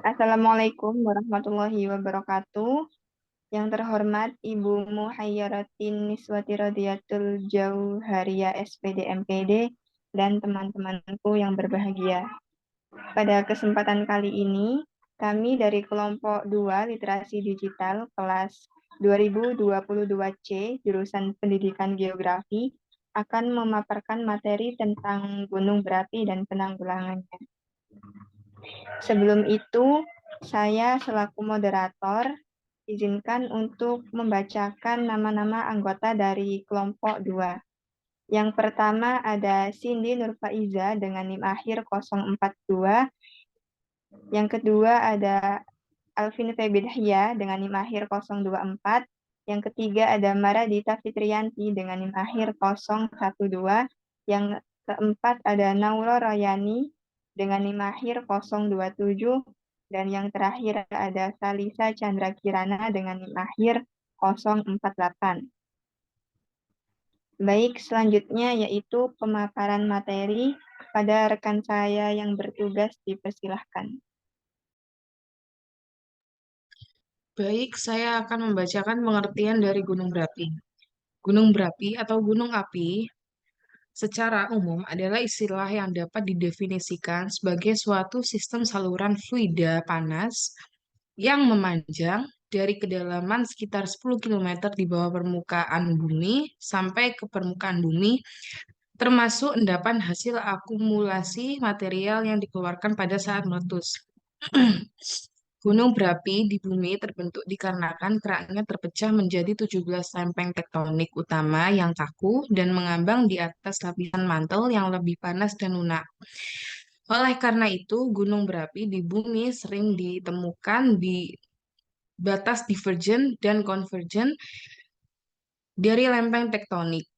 Assalamualaikum warahmatullahi wabarakatuh. Yang terhormat Ibu Muhayyaratin Niswati Radiatul Jauhariyah SPD MPD dan teman-temanku yang berbahagia. Pada kesempatan kali ini, kami dari kelompok 2 Literasi Digital kelas 2022C jurusan Pendidikan Geografi akan memaparkan materi tentang gunung berapi dan penanggulangannya. Sebelum itu, saya selaku moderator izinkan untuk membacakan nama-nama anggota dari kelompok 2. Yang pertama ada Cindy Nurfaiza dengan NIM akhir 042. Yang kedua ada Alvin Febidhia dengan NIM akhir 024. Yang ketiga ada Maradita Fitriyanti dengan NIM akhir 012. Yang keempat ada Naura Royani dengan NIM akhir 027. Dan yang terakhir ada Salisa Chandra Kirana dengan NIM akhir 048. Baik, selanjutnya yaitu pemaparan materi. Pada rekan saya yang bertugas dipersilahkan. Baik, saya akan membacakan pengertian dari gunung berapi. Gunung berapi atau gunung api secara umum adalah istilah yang dapat didefinisikan sebagai suatu sistem saluran fluida panas yang memanjang dari kedalaman sekitar 10 km di bawah permukaan bumi sampai ke permukaan bumi, termasuk endapan hasil akumulasi material yang dikeluarkan pada saat meletus. Gunung berapi di bumi terbentuk dikarenakan keraknya terpecah menjadi 17 lempeng tektonik utama yang kaku dan mengambang di atas lapisan mantel yang lebih panas dan lunak. Oleh karena itu, gunung berapi di bumi sering ditemukan di batas divergen dan konvergen dari lempeng tektonik.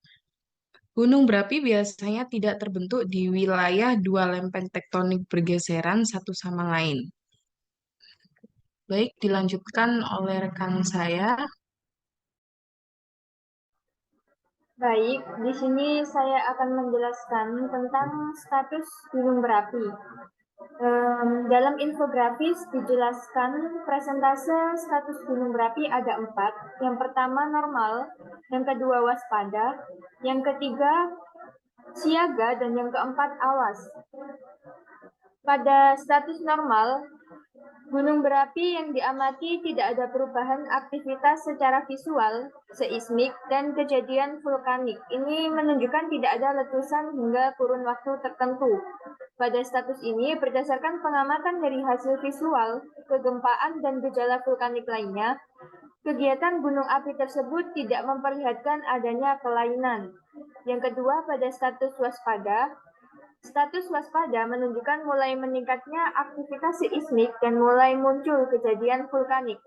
Gunung berapi biasanya tidak terbentuk di wilayah dua lempeng tektonik bergeseran satu sama lain. Baik, dilanjutkan oleh rekan saya. Baik, di sini saya akan menjelaskan tentang status gunung berapi. Dalam infografis dijelaskan presentase status gunung berapi ada 4. Yang pertama normal, yang kedua waspada, yang ketiga siaga, dan yang keempat awas. Pada status normal, gunung berapi yang diamati tidak ada perubahan aktivitas secara visual, seismik, dan kejadian vulkanik. Ini menunjukkan tidak ada letusan hingga kurun waktu tertentu. Pada status ini, berdasarkan pengamatan dari hasil visual, kegempaan, dan gejala vulkanik lainnya, kegiatan gunung api tersebut tidak memperlihatkan adanya kelainan. Yang kedua, pada status waspada, status waspada menunjukkan mulai meningkatnya aktivitas seismik dan mulai muncul kejadian vulkanik.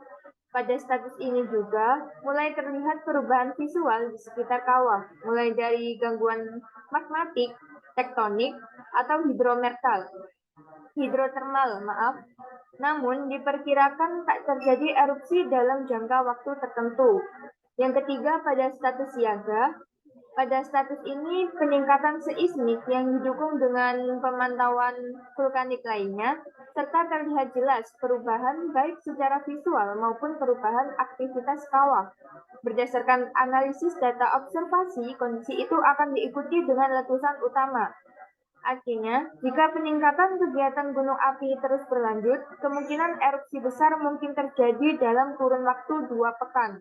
Pada status ini juga mulai terlihat perubahan visual di sekitar kawah, mulai dari gangguan magmatik, tektonik, atau hidrotermal. Namun diperkirakan tak terjadi erupsi dalam jangka waktu tertentu. Yang ketiga, pada status siaga, pada status ini, peningkatan seismik yang didukung dengan pemantauan vulkanik lainnya, serta terlihat jelas perubahan baik secara visual maupun perubahan aktivitas kawah. Berdasarkan analisis data observasi, kondisi itu akan diikuti dengan letusan utama. Artinya, jika peningkatan kegiatan gunung api terus berlanjut, kemungkinan erupsi besar mungkin terjadi dalam kurun waktu 2 pekan.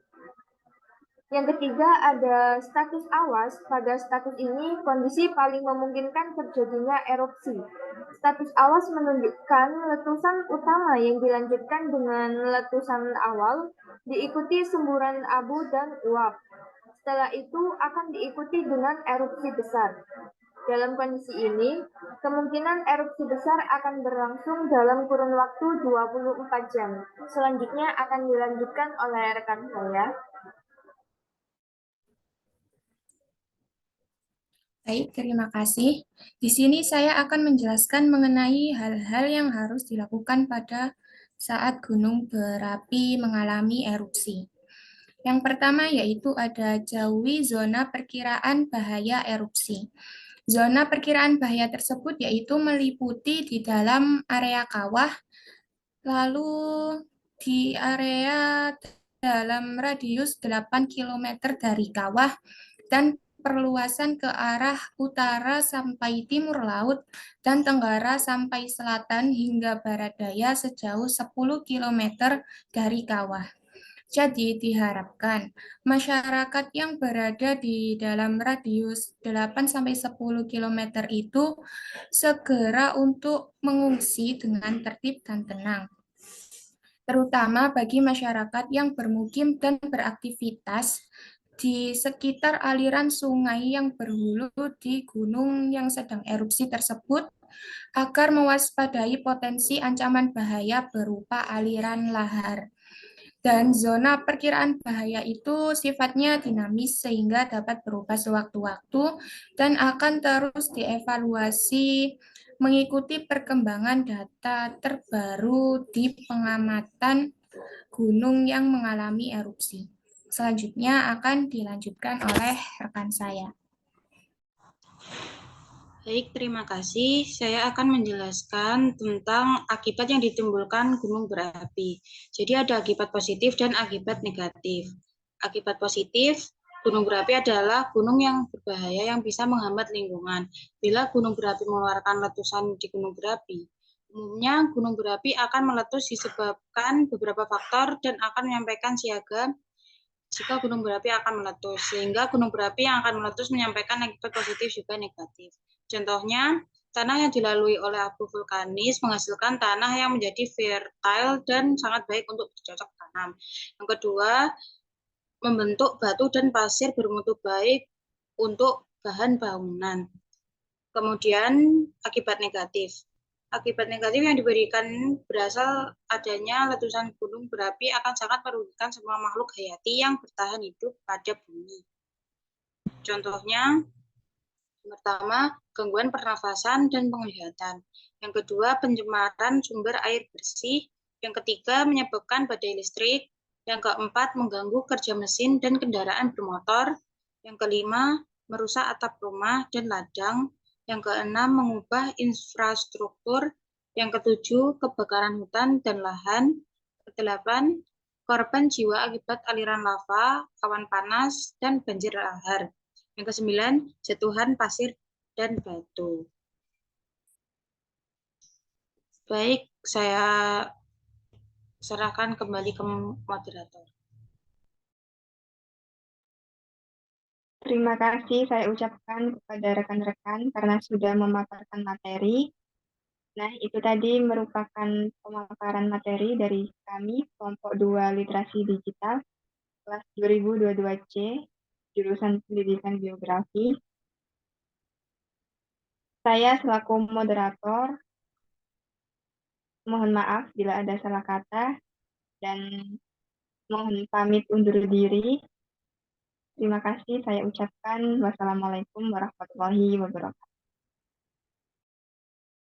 Yang ketiga ada status awas. Pada status ini, kondisi paling memungkinkan terjadinya erupsi. Status awas menunjukkan letusan utama yang dilanjutkan dengan letusan awal, diikuti semburan abu dan uap. Setelah itu akan diikuti dengan erupsi besar. Dalam kondisi ini, kemungkinan erupsi besar akan berlangsung dalam kurun waktu 24 jam. Selanjutnya akan dilanjutkan oleh rekan saya. Baik, terima kasih. Di sini saya akan menjelaskan mengenai hal-hal yang harus dilakukan pada saat gunung berapi mengalami erupsi. Yang pertama yaitu ada jauhi zona perkiraan bahaya erupsi. Zona perkiraan bahaya tersebut yaitu meliputi di dalam area kawah, lalu di area dalam radius 8 km dari kawah, dan perluasan ke arah utara sampai timur laut dan tenggara sampai selatan hingga barat daya sejauh 10 km dari kawah. Jadi diharapkan masyarakat yang berada di dalam radius 8-10 km itu segera untuk mengungsi dengan tertib dan tenang, terutama bagi masyarakat yang bermukim dan beraktivitas di sekitar aliran sungai yang berhulu di gunung yang sedang erupsi tersebut, agar mewaspadai potensi ancaman bahaya berupa aliran lahar. Dan zona perkiraan bahaya itu sifatnya dinamis sehingga dapat berubah sewaktu-waktu dan akan terus dievaluasi mengikuti perkembangan data terbaru di pengamatan gunung yang mengalami erupsi. Selanjutnya akan dilanjutkan oleh rekan saya. Baik, terima kasih. Saya akan menjelaskan tentang akibat yang ditimbulkan gunung berapi. Jadi ada akibat positif dan akibat negatif. Akibat positif, gunung berapi adalah gunung yang berbahaya yang bisa menghambat lingkungan. Bila gunung berapi mengeluarkan letusan di gunung berapi, umumnya gunung berapi akan meletus disebabkan beberapa faktor dan akan menyampaikan siaga jika gunung berapi akan meletus, sehingga gunung berapi yang akan meletus menyampaikan akibat positif juga negatif. Contohnya, tanah yang dilalui oleh abu vulkanis menghasilkan tanah yang menjadi fertile dan sangat baik untuk bercocok tanam. Yang kedua, membentuk batu dan pasir bermutu baik untuk bahan bangunan. Kemudian, akibat negatif. Akibat negatif yang diberikan berasal adanya letusan gunung berapi akan sangat merugikan semua makhluk hayati yang bertahan hidup pada bumi. Contohnya, pertama, gangguan pernafasan dan penglihatan. Yang kedua, pencemaran sumber air bersih. Yang ketiga, menyebabkan badai listrik. Yang keempat, mengganggu kerja mesin dan kendaraan bermotor. Yang kelima, merusak atap rumah dan ladang. Yang keenam, mengubah infrastruktur. Yang ketujuh, kebakaran hutan dan lahan. Kedelapan, korban jiwa akibat aliran lava, awan panas, dan banjir lahar. Yang kesembilan, jatuhan pasir dan batu. Baik, saya serahkan kembali ke moderator. Terima kasih saya ucapkan kepada rekan-rekan karena sudah memaparkan materi. Nah, itu tadi merupakan pemaparan materi dari kami, kelompok 2 Literasi Digital, kelas 2022C, jurusan Pendidikan Geografi. Saya selaku moderator, mohon maaf bila ada salah kata, dan mohon pamit undur diri. Terima kasih saya ucapkan. Wassalamualaikum warahmatullahi wabarakatuh.